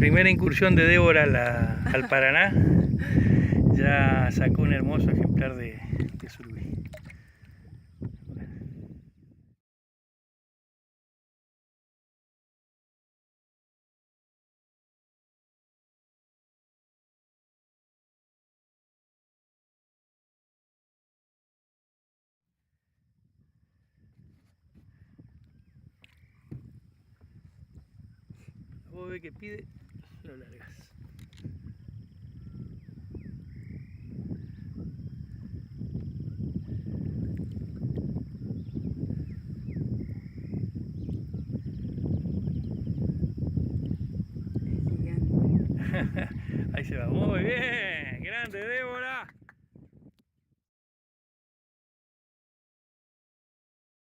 primera incursión de Débora al Paraná. Ya sacó un hermoso ejemplar de surubí. Vos ves que pide, lo largas. Ahí se va, muy bien.